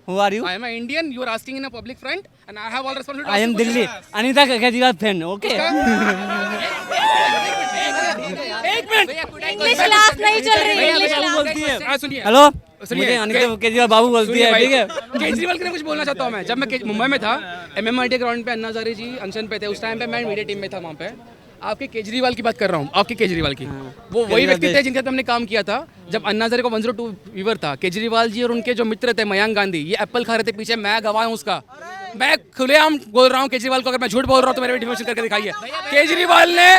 Who are you? I am an Indian. You are asking in a public front, and I have all responsibility. I am Delhi. Anita Kejriwal fan. Okay. एक मिनट, इंग्लिश क्लास नहीं चल रही, इंग्लिश क्लास बोलती है। हाँ, सुनिए, हेलो, सुनिए, मुझे अनिता केजरीवाल बाबू बोलती है, ठीक है। केजरीवाल के लिए कुछ बोलना चाहता हूँ मैं। जब मैं मुंबई में था, MMRT ग्राउंड पे अन्ना हज़ारे जी अनशन पे थे, उस टाइम पे मैं मीडिया टीम में था वहाँ पे। आपके केजरीवाल की बात कर रहा हूँ, आपके केजरीवाल की। वो वही व्यक्ति थे जिनके साथ हमने काम किया था जब अन्ना हज़ारे को 102 फीवर था। केजरीवाल जी और उनके जो मित्र थे मयंक गांधी, ये एप्पल खा रहे थे पीछे, मैं गवाह हूँ उसका। मैं खुलेआम बोल रहा हूँ केजरीवाल को, अगर मैं झूठ बोल रहा हूँ तो मेरे डिफेंशन करके दिखाइए। केजरीवाल ने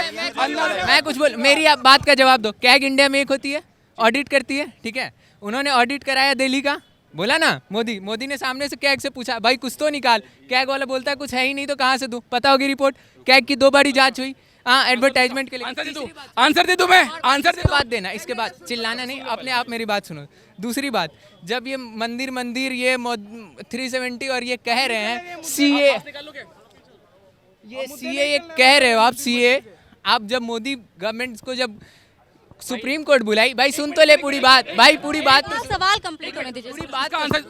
मैं कुछ बोल, मेरी आप बात का जवाब दो। कैग इंडिया में एक होती है, ऑडिट करती है, ठीक है, उन्होंने ऑडिट कराया दिल्ली का, बोला ना मोदी ने सामने से कैग से पूछा भाई कुछ तो निकाल, कैग वाला बोलता है कुछ है ही नहीं तो कहाँ से दूं, पता होगी रिपोर्ट, कैग की 2 बारी जांच हुई, हाँ एडवर्टाइजमेंट के लिए। आंसर दे दूं मैं, आंसर दे बात देना, इसके बाद चिल्लाना नहीं, अपने आप मेरी बात सुनो। दूसरी बात, जब ये मंदिर ये 370 और ये कह रहे हैं सीए, ये कह रहे हो आप सीए, आप जब मोदी गवर्नमेंट को जब सुप्रीम कोर्ट बुलाई, भाई सुन तो ले पूरी बात, भाई पूरी बात, सवाल कंप्लीट होने दीजिए। पूरी बात का आंसर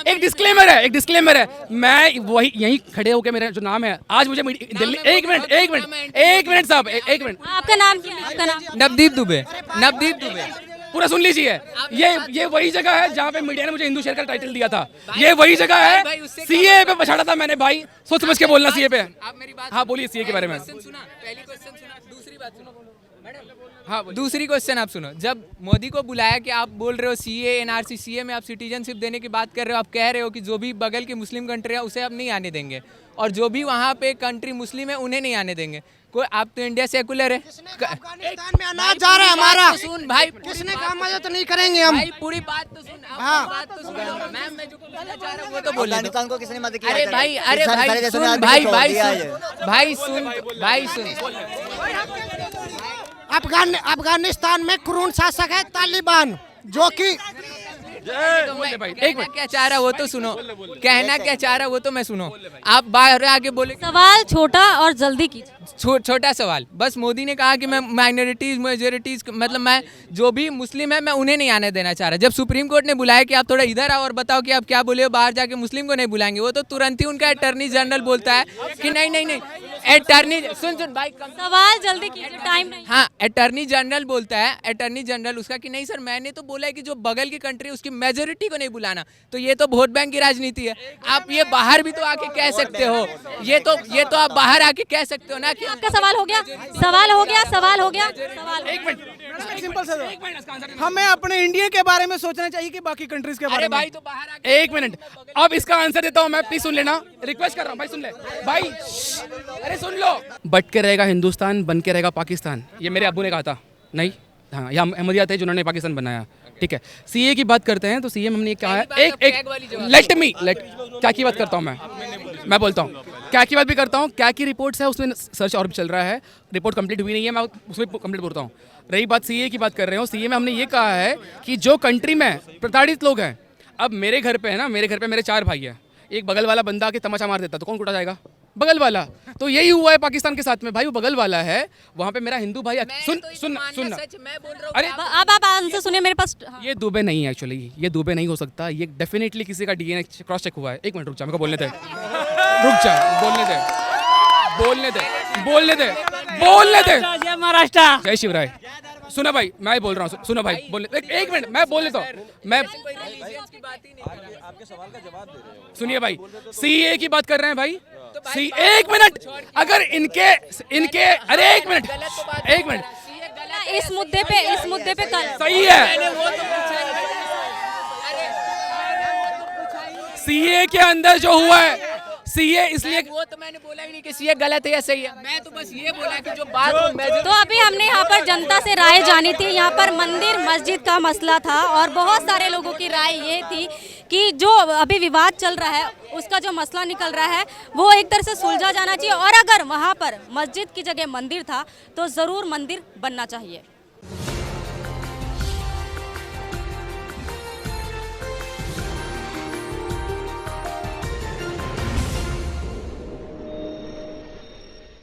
एक डिस्क्लेमर है, मैं वही यहीं खड़े होकर, मेरा जो नाम है आज मुझे दिल्ली, एक मिनट साहब, एक मिनट, आपका नाम क्या है? आपका नाम? नवदीप दुबे। पूरा सुन लीजिए, ये वही जगह है जहाँ पे मीडिया ने मुझे हिंदू शहर का टाइटल दिया था। ये वही जगह है, सीए पे पछाड़ा था मैंने भाई, सोच समझ के बोलना सीए पे। हाँ बोलिए सीए के बारे में। पहली क्वेश्चन सुना, दूसरी बात सुनो। हाँ, बोलिए। दूसरी क्वेश्चन आप सुनो, जब मोदी को बुलाया कि आप बोल रहे हो सीए एनआरसी सीए में आप सिटीजनशिप देने की बात कर रहे हो, आप कह रहे हो कि जो भी बगल की मुस्लिम कंट्री है उसे आप नहीं आने देंगे, और जो भी वहाँ पे कंट्री मुस्लिम है उन्हें नहीं आने देंगे। कोई आप तो इंडिया सेकुलर है। अफगानिस्तान में अनाज जा रहा है हमारा, सुन भाई, किसने कहा मदद नहीं करेंगे हम? भाई पूरी बात तो सुन, हाँ। बात तो सुन। मैम मैं जो कहना चाह रहा हूँ वो तो बोल अफगानिस्तान को किसने मदद किया? अरे भाई, अरे सारे भाई देशों ने सुन, आर्मी भाई को भाई छोड़ दिया सुन, भाई सुन, भाई सुन। अफगानिस्तान में क्रून शासक है तालिबान, जो कि कहना क्या चाह रहा वो तो सुनो, कहना क्या चाह रहा वो तो मैं सुनो। आप बाहर आके बोले सवाल छोटा और जल्दी कीजिए। छोटा सवाल, बस मोदी ने कहा कि मैं माइनॉरिटीज मेजोरिटीज मतलब मैं जो भी मुस्लिम है मैं उन्हें नहीं आने देना चाह रहा। जब सुप्रीम कोर्ट ने बुलाया कि आप थोड़ा इधर आओ और बताओ कि आप क्या बोले हो, बाहर जाके मुस्लिम को नहीं बुलाएंगे, वो तो तुरंत ही उनका अटर्नी जनरल बोलता है कि नहीं नहीं नहीं, अटर्नी सुन भाई, सवाल जल्दी कीजिए, टाइम नहीं। हाँ, अटर्नी जनरल बोलता है, अटर्नी जनरल उसका कि नहीं सर मैंने तो बोला है कि जो बगल की कंट्री उसकी मेजोरिटी को नहीं बुलाना। तो ये तो वोट बैंक की राजनीति है। आप ये बाहर भी तो आके कह सकते हो, ये तो आप बाहर आके कह सकते हो ना कि आपका सवाल हो गया, सवाल हो गया, सवाल हो गया, सवाल। एक मिनट, सिंपल सा, हमें अपने इंडिया के बारे में सोचना चाहिए कि बाकी कंट्रीज के बारे अरे में। भाई तो बाहर आके एक मिनट, अब इसका आंसर देता हूँ मैं, प्लीज सुन लेना, रिक्वेस्ट कर रहा हूँ भाई, सुन ले भाई, अरे सुन लो। बट के रहेगा हिंदुस्तान, बन के रहेगा पाकिस्तान, ये मेरे अब्बू ने कहा था। नहीं, हाँ, ये अहमदिया थे जिन्होंने पाकिस्तान बनाया। ठीक है, सीए की बात करते हैं तो सीए में हमने क्या है, एक लेट क्या की बात करता हूँ मैं बोलता हूँ क्या की बात भी करता हूँ। क्या की रिपोर्ट्स है उसमें सर्च और भी चल रहा है, रिपोर्ट कंप्लीट हुई नहीं है, मैं उसमें कंप्लीट बोलता हूँ। रही बात सीए की बात कर रहे हो, सीए में हमने ये कहा है कि जो कंट्री में प्रताड़ित लोग हैं, अब मेरे घर पे है ना, मेरे घर पे मेरे 4 भाई हैं, एक बगल वाला बंदा आके तमाचा मार देता तो कौन कूटा जाएगा? बगल वाला। तो यही हुआ है पाकिस्तान के साथ में भाई, वो बगल वाला है, वहाँ पे मेरा हिंदू भाई सुन अरे अब आप आंसर सुनिए मेरे पास। ये दुबे नहीं है एक्चुअली, ये दुबे नहीं हो सकता, ये डेफिनेटली किसी का डीएनए क्रॉस चेक हुआ है। एक मिनट रुक जा, मेरे को बोलने दे, रुक जा, बोलने दे। जय महाराष्ट्र, जय शिवराय। सुना भाई, मैं बोल रहा हूँ, सुनो भाई, बोलने एक मिनट, मैं बोल लेता हूँ, मैं आपके सवाल का जवाब दे रहे हो। सुनिए भाई, सीए की बात कर रहे हैं भाई, एक मिनट, अगर इनके अरे एक मिनट, इस मुद्दे पे कल सही है, सीए के अंदर जो हुआ है, सीए इसलिए वो तो मैंने बोला ही नहीं कि सीए गलत है या सही है, मैं तो बस ये बोला कि जो बात तो अभी हमने यहाँ पर जनता से राय जानी थी। यहाँ पर मंदिर मस्जिद का मसला था और बहुत सारे लोगों की राय ये थी कि जो अभी विवाद चल रहा है उसका जो मसला निकल रहा है वो एक तरह से सुलझा जाना चाहिए, और अगर वहाँ पर मस्जिद की जगह मंदिर था तो ज़रूर मंदिर बनना चाहिए।